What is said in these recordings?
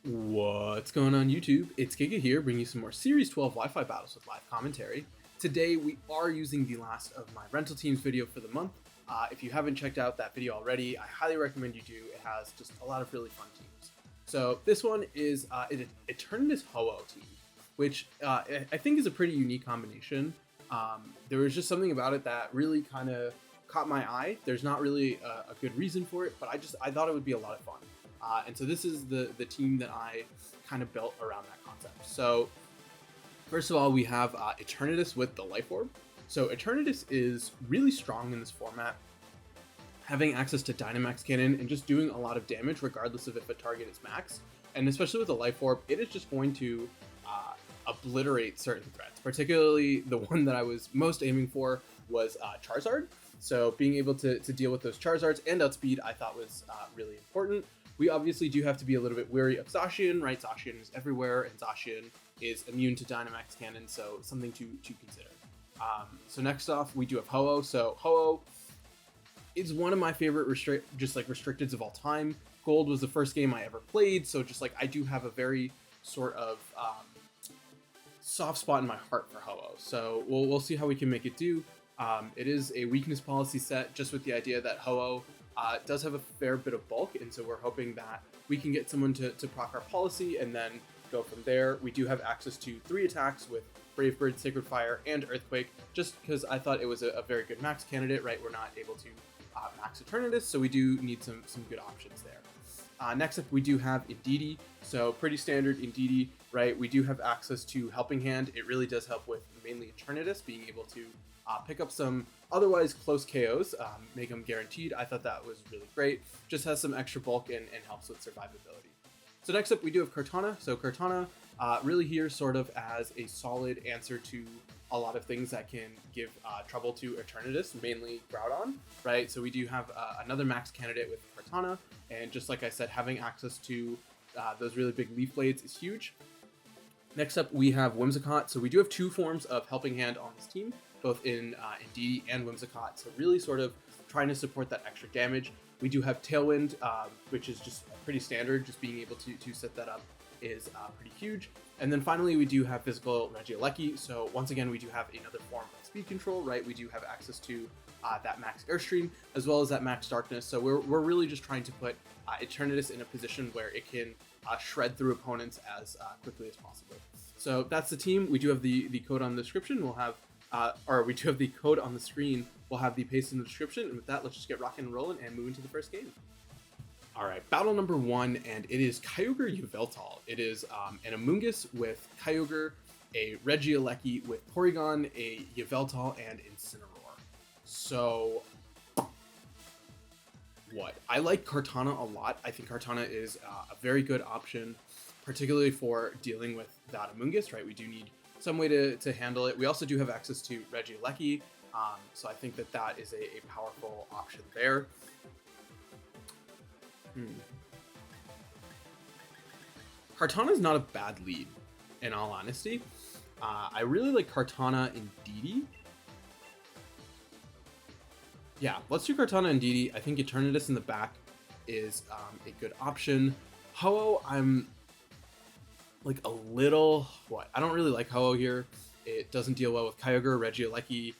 What's going on YouTube? It's Giga here, bringing you some more Series 12 Wi-Fi battles with live commentary. Today we are using the last of my rental teams video for the month. If you haven't checked out that video already, I highly recommend you do. It has just a lot of really fun teams. So this one is Eternatus Ho-oh team, which I think is a pretty unique combination. There was just something about it that really kind of caught my eye. There's not really a good reason for it, but I thought it would be a lot of fun. And so this is the team that I kind of built around that concept. So first of all, we have Eternatus with the Life Orb. So Eternatus is really strong in this format, having access to Dynamax Cannon and just doing a lot of damage regardless of if a target is max. And especially with the Life Orb, it is just going to obliterate certain threats. Particularly the one that I was most aiming for was Charizard. So being able to deal with those Charizards and outspeed I thought was really important. We obviously do have to be a little bit wary of Zacian, right? Zacian is everywhere, and Zacian is immune to Dynamax Cannon, so something to consider. So next off, we do have Ho-oh. So Ho-oh is one of my favorite restricteds of all time. Gold was the first game I ever played, so just like I do have a very sort of soft spot in my heart for Ho-oh. So we'll see how we can make it do. It is a weakness policy set, just with the idea that Ho-oh does have a fair bit of bulk, and so we're hoping that we can get someone to proc our policy and then go from there. We do have access to 3 attacks with Brave Bird, Sacred Fire, and Earthquake, just because I thought it was a very good max candidate, right? We're not able to max Eternatus, so we do need some good options there. Next up, we do have Indeedee. So pretty standard Indeedee, right? We do have access to Helping Hand. It really does help with mainly Eternatus, being able to pick up some otherwise close KOs, make them guaranteed. I thought that was really great. Just has some extra bulk and helps with survivability. So next up, we do have Kartana. So Kartana really here sort of as a solid answer to a lot of things that can give trouble to Eternatus, mainly Groudon, right? So we do have another max candidate with Kartana, and just like I said, having access to those really big Leaf Blades is huge. Next up, we have Whimsicott. So we do have 2 forms of Helping Hand on this team, both in Indeedee and Whimsicott. So really sort of trying to support that extra damage. We do have Tailwind, which is just pretty standard. Just being able to set that up is pretty huge. And then finally, we do have Physical Regieleki. So once again, we do have another form of speed control, right? We do have access to that max Airstream, as well as that max Darkness. So we're really just trying to put Eternatus in a position where it can shred through opponents as quickly as possible. So that's the team. We do have the code on the description. We'll have we do have the code on the screen. We'll have the paste in the description. And with that, let's just get rocking and rolling and move into the first game. All right, battle number 1, and it is Kyogre Yveltal. It is an Amoonguss with Kyogre, a Regieleki with Porygon, a Yveltal, and Incineroar. So, what? I like Kartana a lot. I think Kartana is a very good option, particularly for dealing with that Amoonguss, right? We do need some way to handle it. We also do have access to Regieleki, so I think that is a powerful option there. Kartana is not a bad lead, in all honesty. I really like Kartana and Indeedee. Yeah, let's do Kartana and Indeedee. I think Eternatus in the back is a good option. Ho-oh, I'm like a little... I don't really like Ho-oh here. It doesn't deal well with Kyogre, Regieleki,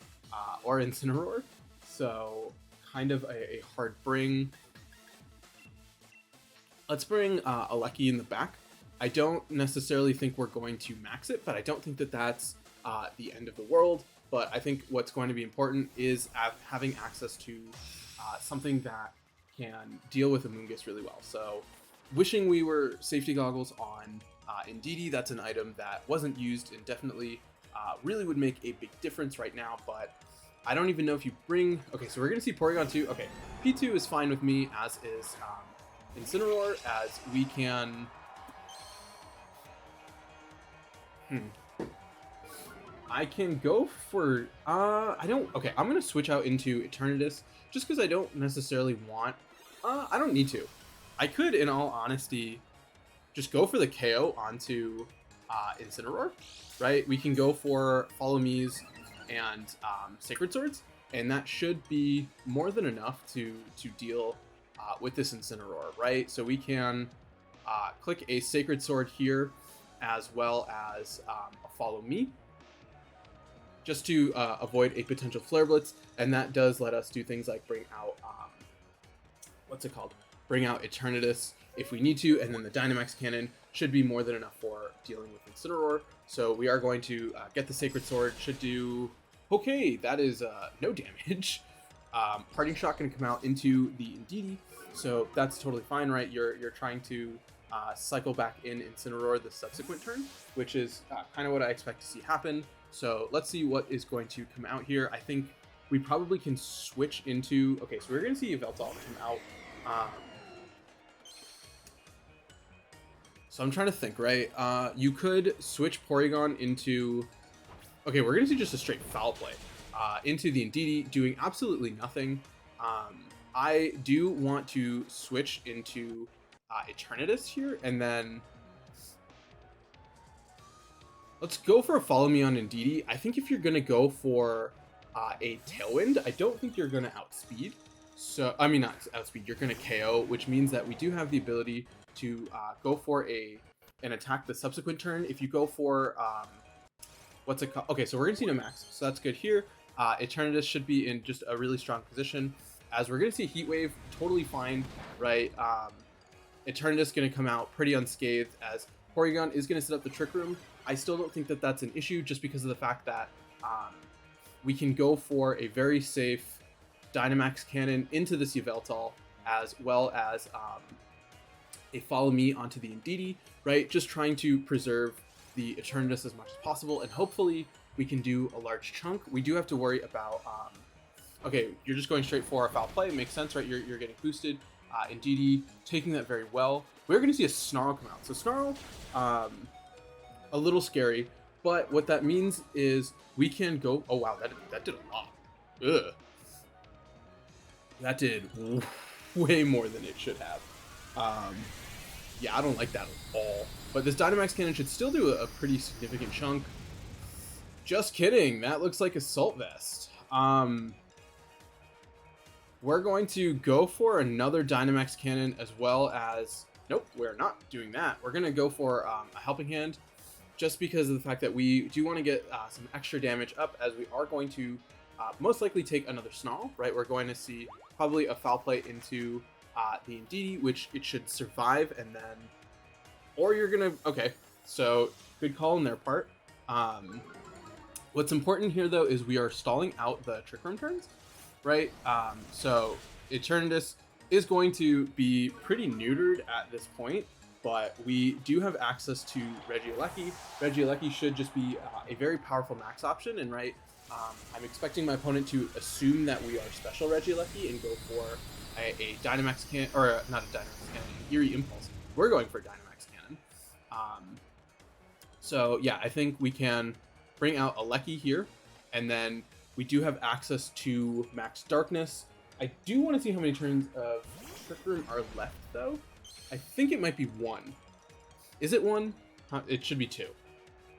or Incineroar. So, kind of a hard bring. Let's bring Aleki in the back. I don't necessarily think we're going to max it, but I don't think that's the end of the world. But I think what's going to be important is having access to something that can deal with Amoonguss really well. So wishing we were safety goggles on Indeedee. That's an item that wasn't used and definitely really would make a big difference right now, but I don't even know if you bring... Okay, so we're going to see Porygon 2. Okay, P2 is fine with me, as is Incineroar, as we can... I can go for... Okay, I'm going to switch out into Eternatus, just because I don't necessarily want... I don't need to. I could, in all honesty, just go for the KO onto Incineroar, right? We can go for Follow Me's and Sacred Swords, and that should be more than enough to deal with this Incineroar, right? So we can click a Sacred Sword here, as well as a Follow Me, just to avoid a potential Flare Blitz, and that does let us do things like bring out, bring out Eternatus if we need to, and then the Dynamax Cannon should be more than enough for dealing with Incineroar. So we are going to get the Sacred Sword, should do, okay, that is no damage. Parting Shot going to come out into the Indeedee, so that's totally fine, right? You're trying to cycle back in Incineroar the subsequent turn, which is kind of what I expect to see happen. So let's see what is going to come out here. I think we probably can switch into, okay, so we're going to see Yveltal come out. So I'm trying to think, right? You could switch Porygon into, okay, we're going to see just a straight Foul Play into the Indeedee, doing absolutely nothing. I do want to switch into Eternatus here, and then let's go for a Follow Me on Indeedee. I think if you're going to go for a Tailwind, I don't think you're going to outspeed. So, I mean, not outspeed, you're going to KO, which means that we do have the ability to go for an attack the subsequent turn. If you go for, what's it called? Okay, so we're going to see no max, so that's good here. Eternatus should be in just a really strong position, as we're going to see Heat Wave, totally fine, right? Eternatus going to come out pretty unscathed, as Porygon is going to set up the Trick Room. I still don't think that that's an issue, just because of the fact that we can go for a very safe Dynamax Cannon into this Yveltal, as well as a Follow Me onto the Indeedee, right? Just trying to preserve the Eternatus as much as possible, and hopefully we can do a large chunk. We do have to worry about, okay, you're just going straight for a Foul Play. It makes sense, right? You're getting boosted. Indeedee taking that very well. We're going to see a Snarl come out. So Snarl, a little scary, but what that means is we can go, oh wow, that did a lot. Ugh. That did way more than it should have. Yeah, I don't like that at all. But this Dynamax Cannon should still do a pretty significant chunk. Just kidding. That looks like Assault Vest. We're going to go for another Dynamax Cannon, as well as... Nope, we're not doing that. We're going to go for a Helping Hand, just because of the fact that we do want to get some extra damage up, as we are going to most likely take another Snarl, right? We're going to see probably a Foul Play into the Indeedee, which it should survive, and then... Or you're going to... Okay, so good call on their part. What's important here, though, is we are stalling out the Trick Room turns, right? So Eternatus is going to be pretty neutered at this point, but we do have access to Regieleki. Regieleki should just be a very powerful max option, and right, I'm expecting my opponent to assume that we are special Regieleki and go for a Dynamax Cannon, or not a Dynamax Cannon, Eerie Impulse. We're going for Dynamax Cannon. So yeah, I think we can bring out a Lecky here, and then we do have access to Max Darkness. I do want to see how many turns of Trick Room are left, though. I think it might be 1. Is it 1? It should be 2.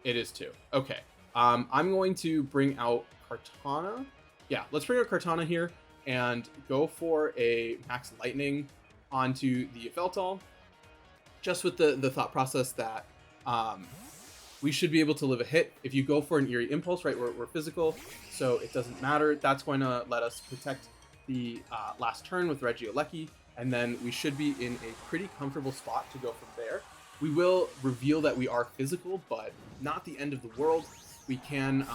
It is 2. Okay. I'm going to bring out Kartana. Yeah, let's bring out Kartana here and go for a Max Lightning onto the Yveltal, just with the thought process that we should be able to live a hit. If you go for an Eerie Impulse, right, we're physical, so it doesn't matter. That's going to let us protect the last turn with Regieleki, and then we should be in a pretty comfortable spot to go from there. We will reveal that we are physical, but not the end of the world. We can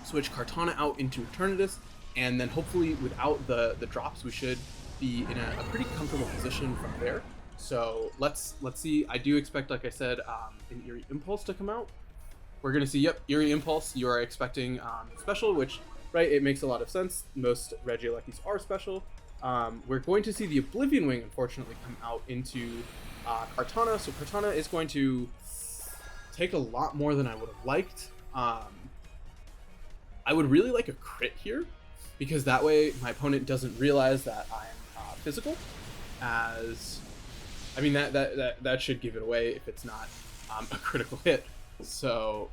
switch Kartana out into Eternatus, and then hopefully without the drops, we should be in a pretty comfortable position from there. So let's see. I do expect, like I said, an Eerie Impulse to come out. We're going to see, yep, Eerie Impulse. You are expecting special, which, right, it makes a lot of sense. Most Regielekis are special. We're going to see the Oblivion Wing, unfortunately, come out into Kartana. So Kartana is going to take a lot more than I would have liked. I would really like a crit here, because that way my opponent doesn't realize that I'm physical, as... I mean, that should give it away if it's not a critical hit. So,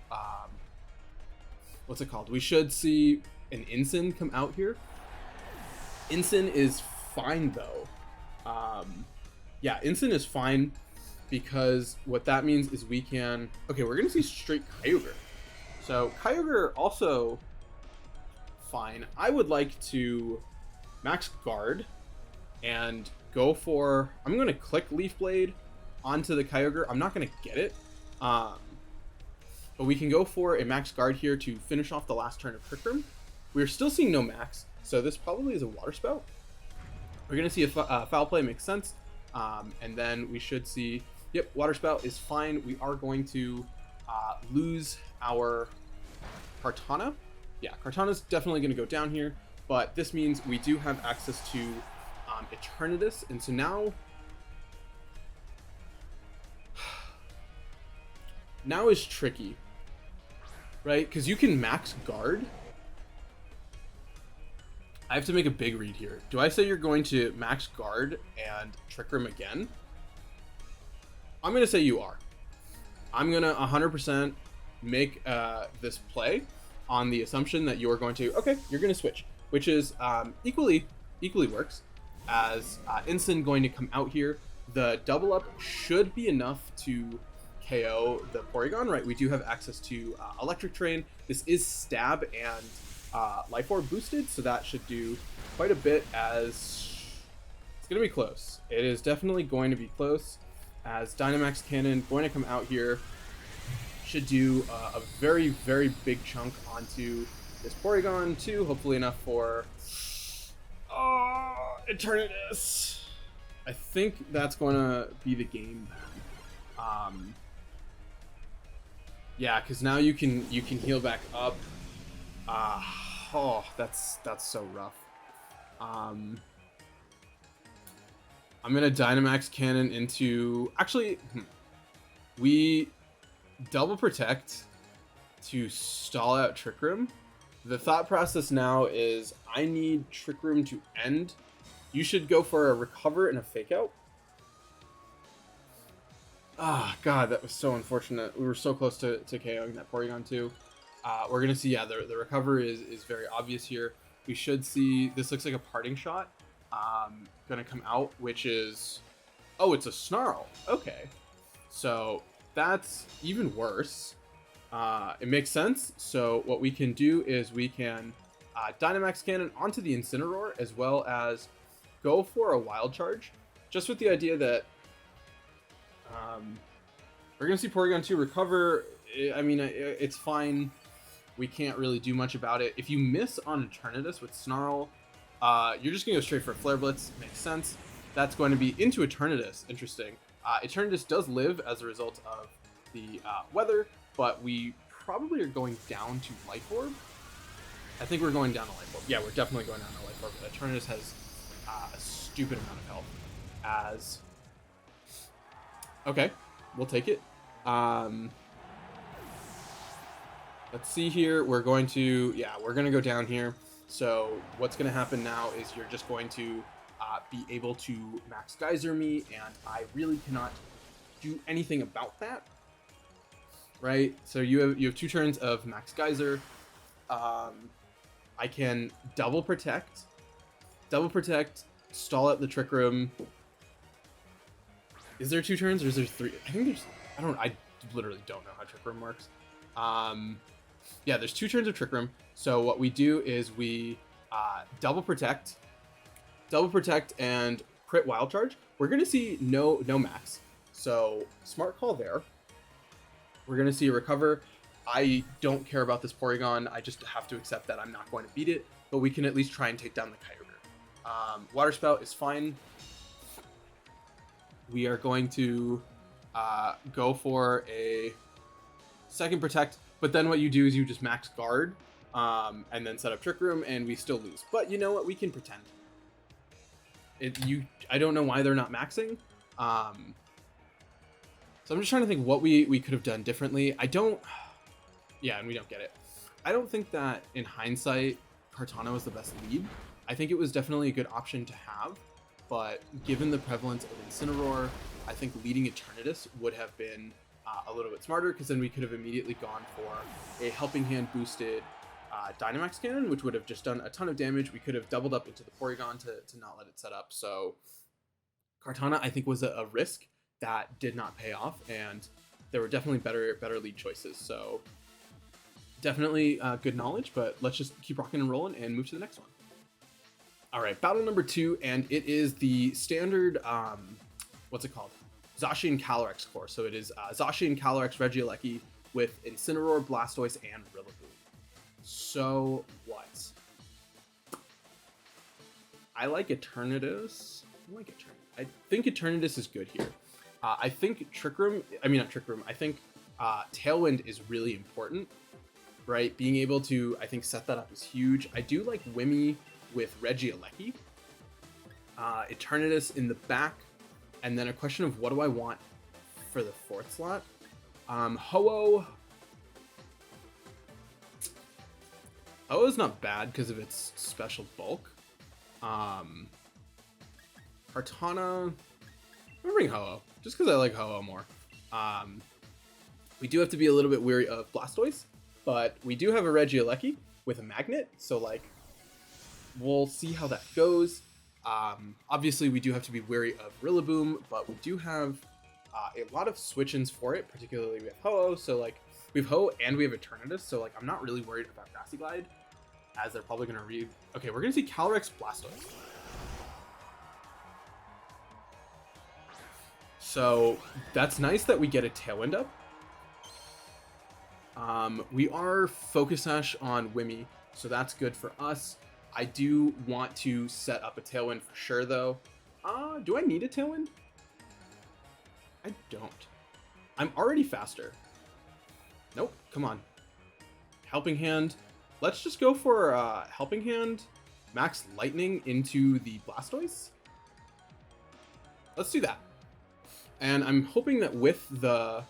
what's it called? We should see an Incin come out here. Incin is fine, though. Yeah, Incin is fine. because what that means is we can... Okay, we're going to see straight Kyogre. So Kyogre also fine. I would like to max guard and go for... I'm going to click Leaf Blade onto the Kyogre. I'm not going to get it. But we can go for a max guard here to finish off the last turn of Trick Room. We're still seeing no max, so this probably is a Water Spout. We're going to see a Foul Play makes sense. And then we should see... Yep, Water Spout is fine. We are going to lose our Kartana. Yeah, Kartana's definitely going to go down here, but this means we do have access to Eternatus, and so now is tricky, right? Because you can max guard. I have to make a big read here. Do I say you're going to max guard and Trick Room again? I'm going to say you are. I'm going to 100% make this play on the assumption that you're going to... Okay, you're going to switch, which is equally works, as Instant going to come out here. The double up should be enough to KO the Porygon, right? We do have access to Electric Train. This is Stab and Life Orb boosted, so that should do quite a bit, as it's going to be close. It is definitely going to be close, as Dynamax Cannon going to come out here. Should do a very, very big chunk onto this Porygon too, hopefully enough for Eternatus. I think that's going to be the game then. Yeah, because now you can heal back up. Oh, that's so rough. I'm gonna Dynamax Cannon into... Actually, we double protect to stall out Trick Room. The thought process now is I need Trick Room to end. You should go for a recover and a fake out. Ah, God, that was so unfortunate. We were so close to KOing that Porygon too. We're gonna see, yeah, the recover is very obvious here. We should see, this looks like a parting shot. Gonna come out, which is, oh, it's a Snarl. Okay, so that's even worse. It makes sense. So what we can do is we can Dynamax Cannon onto the Incineroar, as well as go for a Wild Charge, just with the idea that we're gonna see Porygon 2 recover. I mean, it's fine. We can't really do much about it. If you miss on Eternatus with Snarl, you're just gonna go straight for Flare Blitz. Makes sense. That's going to be into Eternatus. Interesting. Eternatus does live as a result of the weather, but we probably are going down to Life Orb. I think we're going down to Life Orb. Yeah, we're definitely going down to Life Orb. Eternatus has a stupid amount of health. As... Okay, we'll take it. Let's see here. We're going to... Yeah, we're going to go down here. So what's going to happen now is you're just going to be able to Max Geyser me, and I really cannot do anything about that. Right? So you have 2 turns of Max Geyser. I can double protect, stall out the Trick Room. Is there 2 turns or is there 3? I think there's... I literally don't know how Trick Room works. Yeah, there's 2 turns of Trick Room. So what we do is we double protect and crit Wild Charge. We're gonna see no max. So smart call there. We're gonna see a recover. I don't care about this Porygon. I just have to accept that I'm not going to beat it, but we can at least try and take down the Kyogre. Water Spout is fine. We are going to go for a second protect, but then what you do is you just max guard and then set up Trick Room, and we still lose. But you know what? We can pretend. I don't know why they're not maxing. So I'm just trying to think what we could have done differently. Yeah, and we don't get it. I don't think that in hindsight, Kartana was the best lead. I think it was definitely a good option to have, but given the prevalence of Incineroar, I think leading Eternatus would have been a little bit smarter, because then we could have immediately gone for a Helping Hand boosted Dynamax Cannon, which would have just done a ton of damage. We could have doubled up into the Porygon to not let it set up. So Kartana, I think, was a risk, that did not pay off, and there were definitely better lead choices. So definitely good knowledge, but let's just keep rocking and rolling and move to the next one. All right, battle number 2, and it is the standard, what's it called? Zacian Calyrex core. So it is Zacian Calyrex Regieleki with Incineroar, Blastoise, and Rillaboom. So what? I like Eternatus. I think Eternatus is good here. I think I think Tailwind is really important, right? Being able to, I think, set that up is huge. I do like Wimmy with Regieleki. Eternatus in the back, and then a question of what do I want for the 4th slot? Ho-oh. Ho-oh's not bad because of its special bulk. Kartana, I'm gonna bring Ho-oh just because I like Ho-oh more. We do have to be a little bit wary of Blastoise, but we do have a Regieleki with a magnet, so like we'll see how that goes. Obviously we do have to be wary of Rillaboom, but we do have a lot of switch-ins for it, particularly with Ho-oh. So like we have Ho-oh and we have Eternatus, so like I'm not really worried about Grassy Glide, as they're probably gonna read. Okay, we're gonna see Calyrex Blastoise. So that's nice that we get a Tailwind up. We are Focus Sash on Wimmy, so that's good for us. I do want to set up a Tailwind for sure, though. Do I need a Tailwind? I don't. I'm already faster. Nope, come on. Helping Hand. Let's just go for Helping Hand, Max Lightning into the Blastoise. Let's do that. And I'm hoping that with the,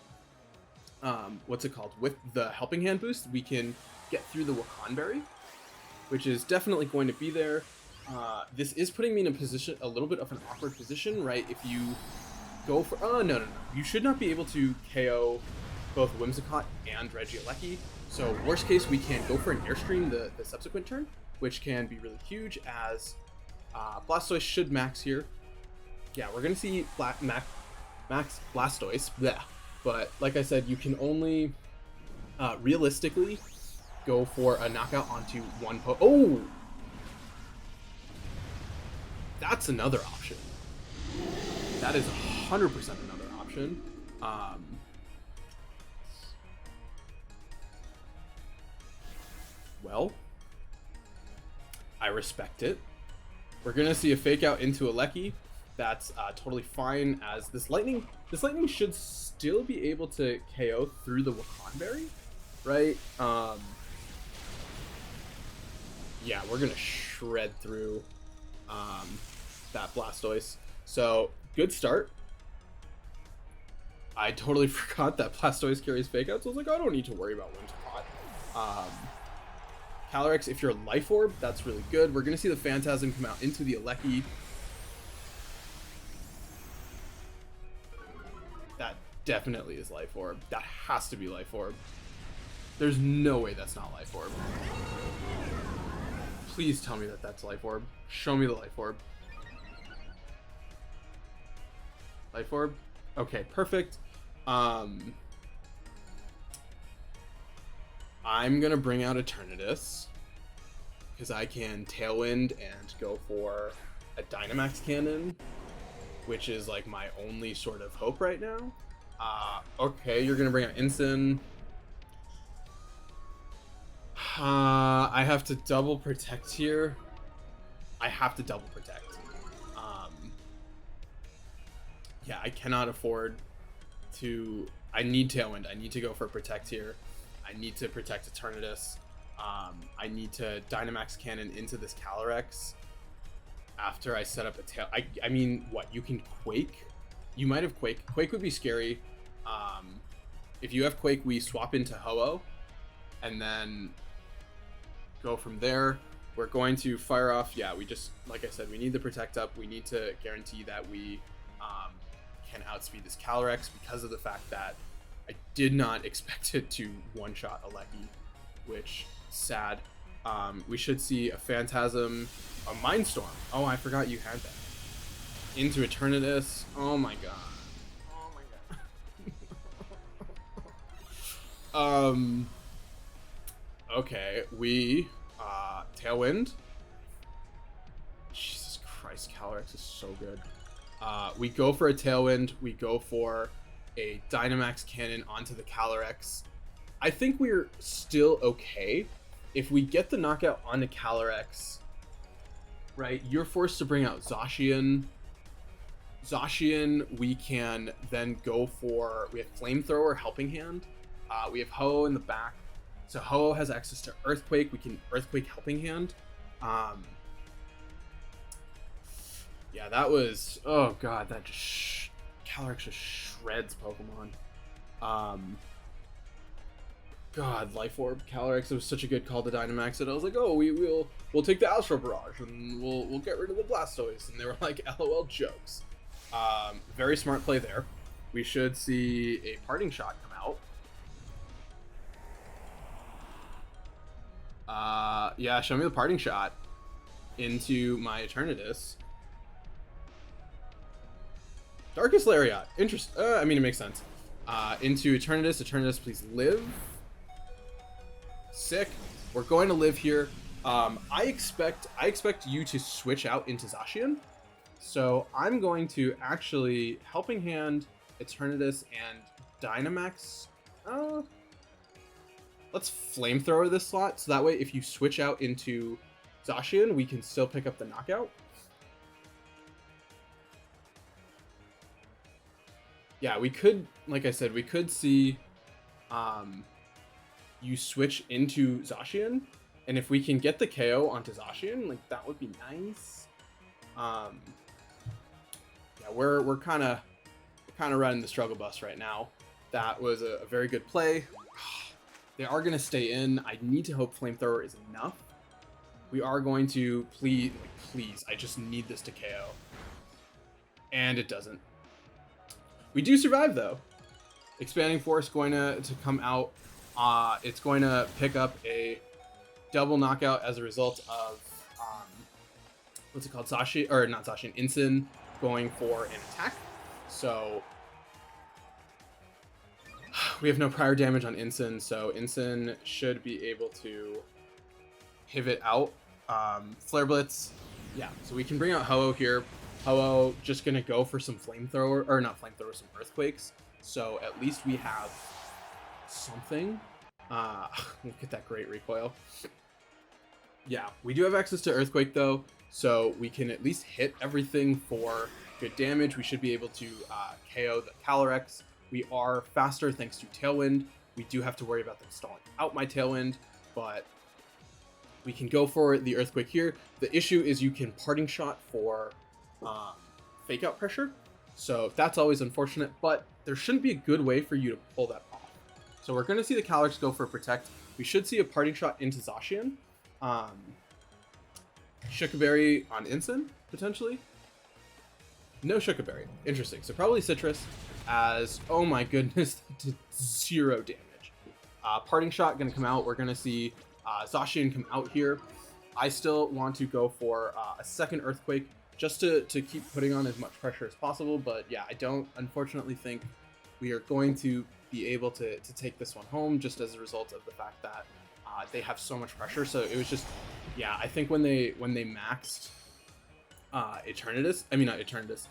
what's it called? With the Helping Hand boost, we can get through the Wakanberry, which is definitely going to be there. This is putting me in a little bit of an awkward position, right? If you go for, no. You should not be able to KO both Whimsicott and Regieleki. So worst case, we can go for an Airstream the subsequent turn, which can be really huge, as Blastoise should max here. Yeah, we're going to see max Blastoise, bleh. But like I said, you can only realistically go for a knockout onto one Oh! That's another option. That is 100% another option. Well, I respect it. We're gonna see a fake out into a Lecky. That's totally fine, as this lightning should still be able to KO through the Wakanberry, right? Yeah, we're gonna shred through that Blastoise. So good start. I totally forgot that Blastoise carries fake out, so I was like, I don't need to worry about Whimsicott. Calyrex, if you're Life Orb, that's really good. We're gonna see the Phantasm come out into the Alecki. That definitely is Life Orb. That has to be Life Orb. There's no way that's not Life Orb. Please tell me that that's Life Orb. Show me the Life Orb. Life Orb? Okay, perfect. I'm gonna bring out Eternatus, because I can Tailwind and go for a Dynamax Cannon, which is like my only sort of hope right now. Okay, you're gonna bring out Incin. I have to double protect here. I have to double protect. Yeah, I cannot afford to. I need Tailwind. I need to go for protect here. I need to protect Eternatus. I need to Dynamax Cannon into this Calyrex after I set up a tail. I mean, what? You can Quake? You might have Quake. Quake would be scary. If you have Quake, we swap into Ho-oh and then go from there. We're going to fire off. Yeah, we just, like I said, we need the protect up. We need to guarantee that we can outspeed this Calyrex, because of the fact that I did not expect it to one-shot Alecki, which sad. We should see a Phantasm, a Mindstorm. Oh, I forgot you had that. Into Eternatus. Oh my god. Oh Okay, we Tailwind. Jesus Christ, Calyrex is so good. We go for a Tailwind. We go for a Dynamax Cannon onto the Calyrex. I think we're still okay. If we get the knockout on the Calyrex, right, you're forced to bring out Zacian. Zacian, we can then go for, we have Flamethrower, Helping Hand. We have Ho-oh in the back. So Ho-oh has access to Earthquake. We can Earthquake Helping Hand. Yeah, that was, oh god, that just, Calyrex just shreds Pokemon. God, Life Orb, Calyrex, it was such a good call to Dynamax, and I was like, oh, we'll take the Astro Barrage, and we'll get rid of the Blastoise, and they were like, LOL jokes. Very smart play there. We should see a Parting Shot come out. Yeah, show me the Parting Shot into my Eternatus. Darkest Lariat, I mean, it makes sense. Into Eternatus. Eternatus, please live. Sick. We're going to live here. I expect you to switch out into Zacian. So I'm going to actually Helping Hand, Eternatus, and Dynamax. Let's Flamethrower this slot, so that way if you switch out into Zacian, we can still pick up the knockout. Yeah, we could, like I said, we could see you switch into Zacian, and if we can get the KO onto Zacian, like, that would be nice. Yeah, we're kind of running the struggle bus right now. That was a very good play. They are going to stay in. I need to hope Flamethrower is enough. We are going to please, I just need this to KO. And it doesn't. We do survive, though. Expanding Force going to come out. It's going to pick up a double knockout as a result of, what's it called? Zacian, or not Zacian, Incin going for an attack. So we have no prior damage on Incin, so Incin should be able to pivot out. Flare Blitz, yeah, so we can bring out Ho-oh here. Ho-oh just gonna go for some Flamethrower, or not Flamethrower, some Earthquakes. So at least we have something. Look at that great recoil. Yeah, we do have access to Earthquake though, so we can at least hit everything for good damage. We should be able to KO the Calyrex. We are faster thanks to Tailwind. We do have to worry about them stalling out my Tailwind, but we can go for the Earthquake here. The issue is you can Parting Shot for Fake Out pressure, so that's always unfortunate, but there shouldn't be a good way for you to pull that off. So we're going to see the Calyrex go for Protect. We should see a Parting Shot into Zacian. Shukaberry on Incin, potentially. No Shukaberry. Interesting. So probably Citrus as, oh my goodness, did 0 damage. Parting Shot going to come out. We're going to see Zacian come out here. I still want to go for a second Earthquake just to keep putting on as much pressure as possible. But yeah, I don't unfortunately think we are going to be able to take this one home just as a result of the fact that they have so much pressure. So it was just, yeah, I think when they maxed Eternatus, I mean not Eternatus,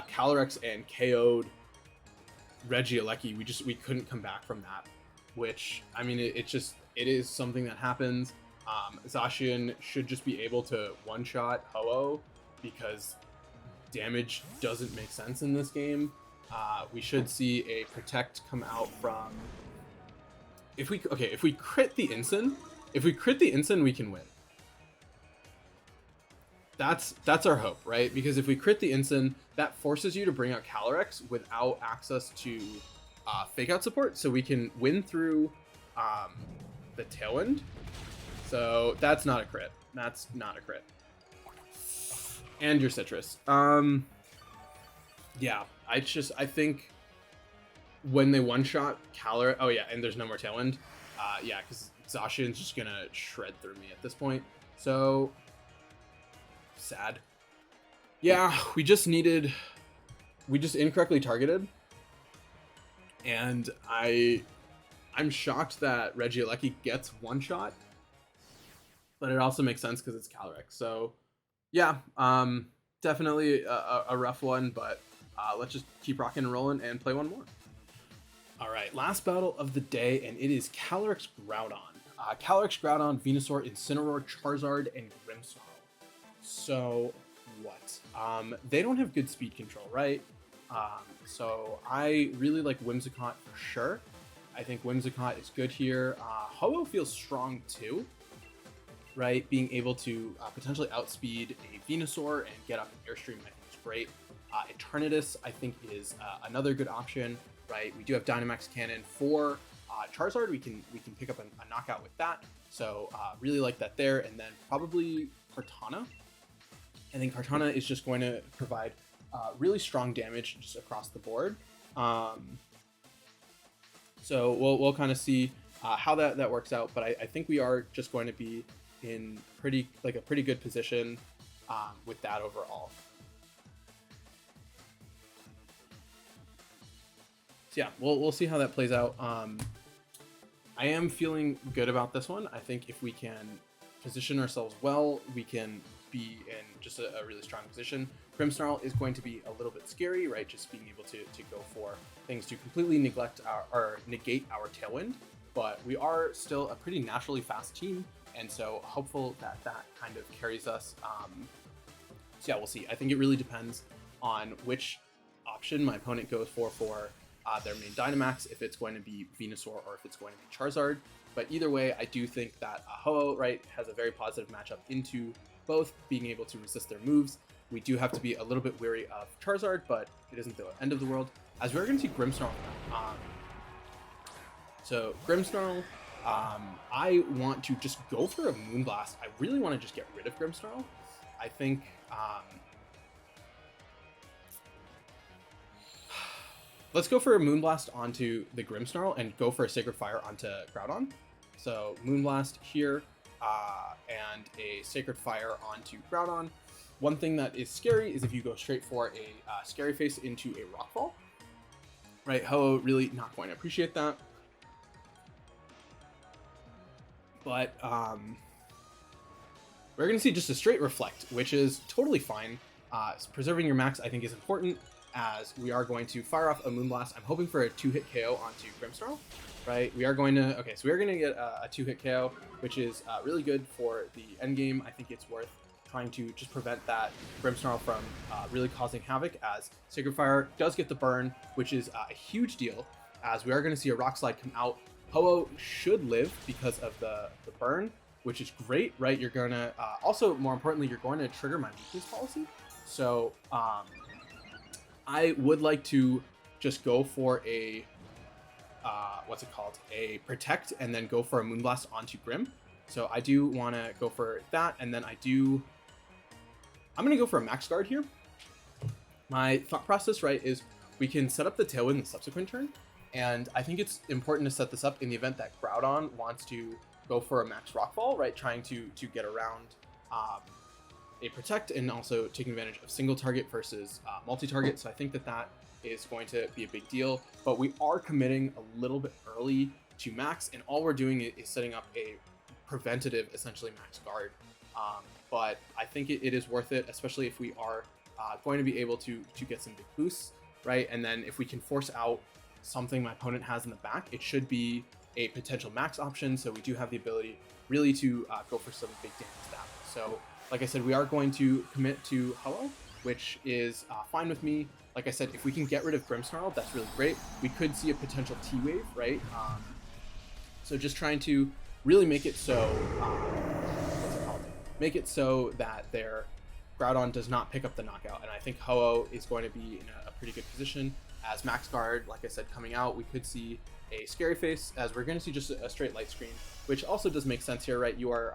Calyrex and KO'd Regieleki, we couldn't come back from that, which, I mean, it is something that happens. Zacian should just be able to one-shot Ho-oh because damage doesn't make sense in this game. We should see a Protect come out from, if we crit the Incin, we can win. That's our hope, right? Because if we crit the Incin, that forces you to bring out Calyrex without access to Fake Out support, so we can win through the Tailwind. So that's not a crit. That's not a crit. And your Citrus. Yeah, I think when they one-shot Calyrex, oh yeah, and there's no more Tailwind. Yeah, because Zacian's just gonna shred through me at this point. So sad. Yeah, we just incorrectly targeted, and I I'm shocked that Regieleki gets one shot, but it also makes sense because it's Calyrex. So yeah, definitely a rough one, but let's just keep rocking and rolling and play one more. All right, last battle of the day, and it is Calyrex Groudon. Calyrex, Groudon, Venusaur, Incineroar, Charizard, and Grimmsnarl. So what? They don't have good speed control, right? So I really like Whimsicott for sure. I think Whimsicott is good here. Ho-oh feels strong too, right? Being able to potentially outspeed a Venusaur and get up an Airstream, I think is great. Eternatus, I think, is another good option, right? We do have Dynamax Cannon for Charizard. We can pick up a knockout with that. So really like that there. And then probably Kartana. I think Kartana is just going to provide really strong damage just across the board. So we'll kind of see how that works out. But I think we are just going to be in a pretty good position with that overall. So yeah, we'll see how that plays out. I am feeling good about this one. I think if we can position ourselves well, we can be in just a really strong position. Grimmsnarl is going to be a little bit scary, right? Just being able to go for things to completely negate our Tailwind, but we are still a pretty naturally fast team, and so hopeful that kind of carries us. So yeah, we'll see. I think it really depends on which option my opponent goes for their main Dynamax, if it's going to be Venusaur or if it's going to be Charizard. But either way, I do think that Ho-oh, right, has a very positive matchup into both being able to resist their moves. We do have to be a little bit wary of Charizard, but it isn't the end of the world, as we're going to see Grimmsnarl. So Grimmsnarl, I want to just go for a Moonblast. I really want to just get rid of Grimmsnarl. I think let's go for a Moonblast onto the Grimmsnarl and go for a Sacred Fire onto Groudon. So Moonblast here, and a Sacred Fire onto Groudon. One thing that is scary is if you go straight for a Scary Face into a Rockfall. Right, Ho-oh really not going to appreciate that. But we're going to see just a straight Reflect, which is totally fine. Preserving your max, I think, is important, as we are going to fire off a Moonblast. I'm hoping for a 2-hit KO onto Grimmsnarl, right? We are going to get a 2-hit KO, which is really good for the end game. I think it's worth trying to just prevent that Grimmsnarl from really causing havoc, as Sacred Fire does get the burn, which is a huge deal, as we are going to see a Rock Slide come out. Ho-oh should live because of the burn, which is great, right? You're going to, also, more importantly, you're going to trigger my weakness policy. So, I would like to just go for a, a Protect, and then go for a Moonblast onto Grim. So I do want to go for that, and then I'm going to go for a Max Guard here. My thought process, right, is we can set up the Tailwind the subsequent turn, and I think it's important to set this up in the event that Groudon wants to go for a Max Rockfall, right, trying to get around a Protect, and also taking advantage of single target versus multi-target. So I think that is going to be a big deal, but we are committing a little bit early to Max, and all we're doing is setting up a preventative, essentially, Max Guard. But I think it is worth it, especially if we are going to be able to get some big boosts, right? And then if we can force out something my opponent has in the back, it should be a potential Max option. So we do have the ability really to go for some big damage that way. So like I said, we are going to commit to Ho-oh, which is fine with me. Like I said, if we can get rid of Grimmsnarl, that's really great. We could see a potential T-Wave, right? So just trying to really make it so, make it so that their Groudon does not pick up the knockout. And I think Ho-oh is going to be in a pretty good position, as Max Guard, like I said, coming out. We could see a Scary Face, as we're going to see just a straight Light Screen, which also does make sense here, right? You are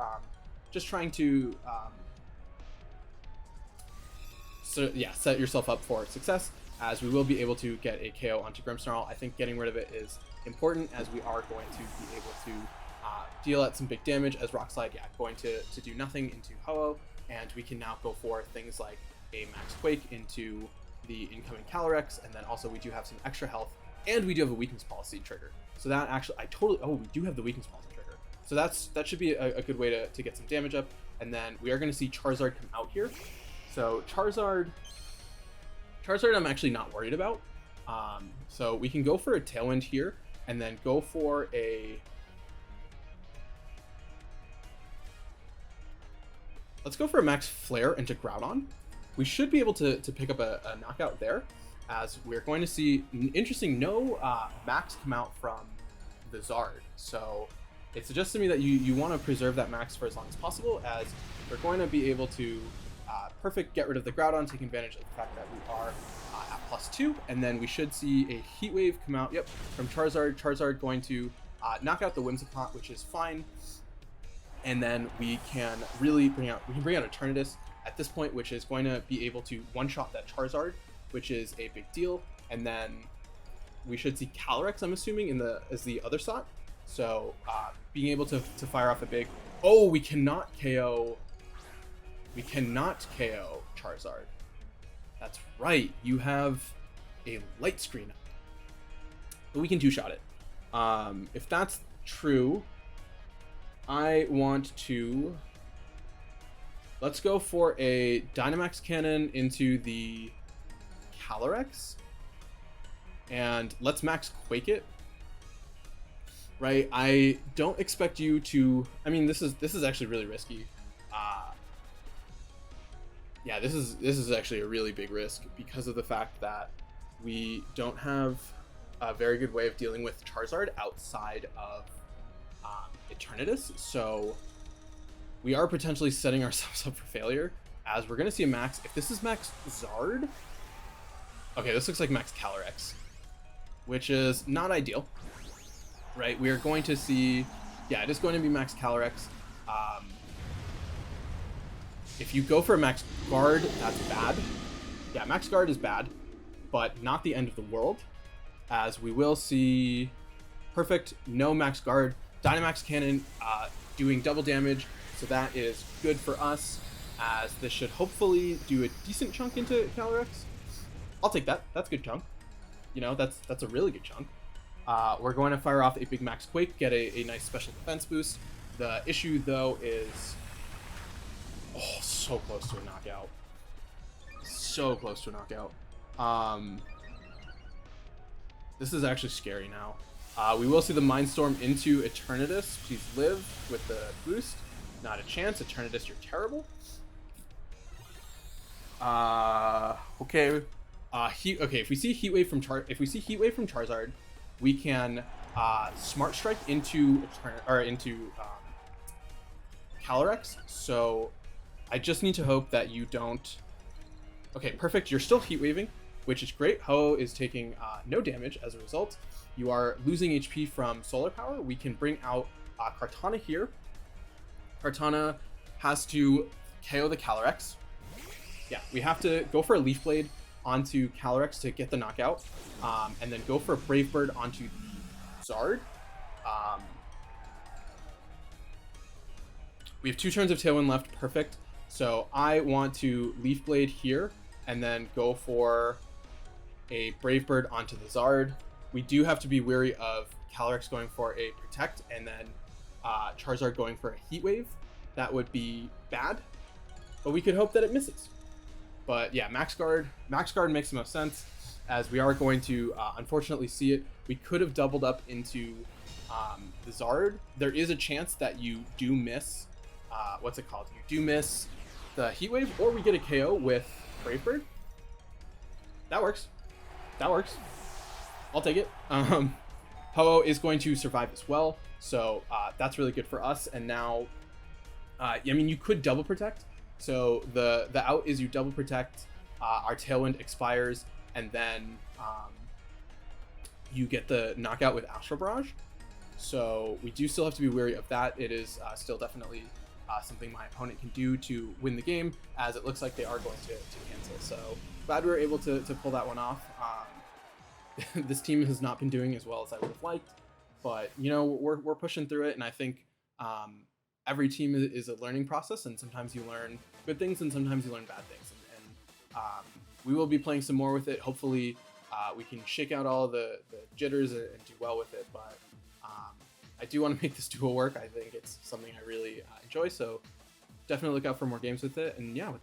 just trying to set yourself up for success, as we will be able to get a KO onto Grimmsnarl. I think getting rid of it is important, as we are going to be able to deal out some big damage, as Rock Slide, going to do nothing into Ho-oh, and we can now go for things like a Max Quake into the incoming Calyrex, and then also we do have some extra health And we do have a weakness policy trigger. So that actually, oh, we do have the weakness policy trigger. So that should be a good way to get some damage up. And then we are going to see Charizard come out here. So Charizard I'm actually not worried about. So we can go for a Tailwind here and then go for a... Let's go for a Max Flare into Groudon. We should be able to pick up a knockout there, as we're going to see, interesting, no Max come out from the Zard. So it suggests to me that you want to preserve that Max for as long as possible, as we're going to be able to perfect get rid of the Groudon, taking advantage of the fact that we are at +2, and then we should see a Heat Wave come out, yep, from Charizard. Charizard going to knock out the Whimsicott, which is fine. And then we can really bring out Eternatus at this point, which is going to be able to one-shot that Charizard, which is a big deal. And then we should see Calyrex, I'm assuming, as the other slot. So being able to fire off a big... Oh, we cannot KO Charizard. That's right, you have a Light Screen. But we can two-shot it. If that's true, I want to... Let's go for a Dynamax Cannon into the Calyrex. And let's Max Quake it. Right, I don't expect you to... I mean, this is actually really risky. Yeah, this is actually a really big risk because of the fact that we don't have a very good way of dealing with Charizard outside of Eternatus. So we are potentially setting ourselves up for failure, as we're going to see a Max... If this is Max Zard... Okay, this looks like Max Calyrex, which is not ideal. Right, we are going to see... Yeah, it is going to be Max Calyrex. If you go for a Max Guard, that's bad. Yeah, Max Guard is bad, but not the end of the world, as we will see... Perfect, no Max Guard. Dynamax Cannon doing double damage, so that is good for us, as this should hopefully do a decent chunk into Calyrex. I'll take that. That's a good chunk. You know, that's a really good chunk. We're going to fire off a big Max Quake, get a nice special defense boost. The issue, though, is... Oh, so close to a knockout. So close to a knockout. This is actually scary now. We will see the Mind Storm into Eternatus. Please live with the boost. Not a chance. Eternatus, you're terrible. Okay. Okay. If we see Heat Wave from Charizard, we can Smart Strike into Calyrex. So I just need to hope that you don't... Okay, perfect. You're still Heat Waving, which is great. Ho-oh is taking no damage as a result. You are losing HP from Solar Power. We can bring out Kartana here. Kartana has to KO the Calyrex. Yeah, we have to go for a Leaf Blade onto Calyrex to get the knockout, and then go for a Brave Bird onto the Zard. We have 2 turns of Tailwind left. Perfect. So I want to Leaf Blade here and then go for a Brave Bird onto the Zard. We do have to be wary of Calyrex going for a Protect and then Charizard going for a Heat Wave. That would be bad, but we could hope that it misses. But yeah, Max Guard makes the most sense, as we are going to unfortunately see it. We could have doubled up into the Zard. There is a chance that you do miss, what's it called? You do miss the Heat Wave, or we get a KO with Brave Bird. That works. That works. I'll take it. Ho-oh is going to survive as well, so that's really good for us. And now, I mean, you could double protect. So the out is you double protect, our Tailwind expires, and then you get the knockout with Astral Barrage. So we do still have to be wary of that. It is still definitely something my opponent can do to win the game, as it looks like they are going to cancel. So glad we were able to pull that one off. This team has not been doing as well as I would have liked, but you know, we're pushing through it, and I think every team is a learning process, and sometimes you learn good things and sometimes you learn bad things, and we will be playing some more with it. Hopefully we can shake out all the jitters and do well with it. But I do want to make this duo work. I think it's something I really enjoy, so definitely look out for more games with it. And yeah, with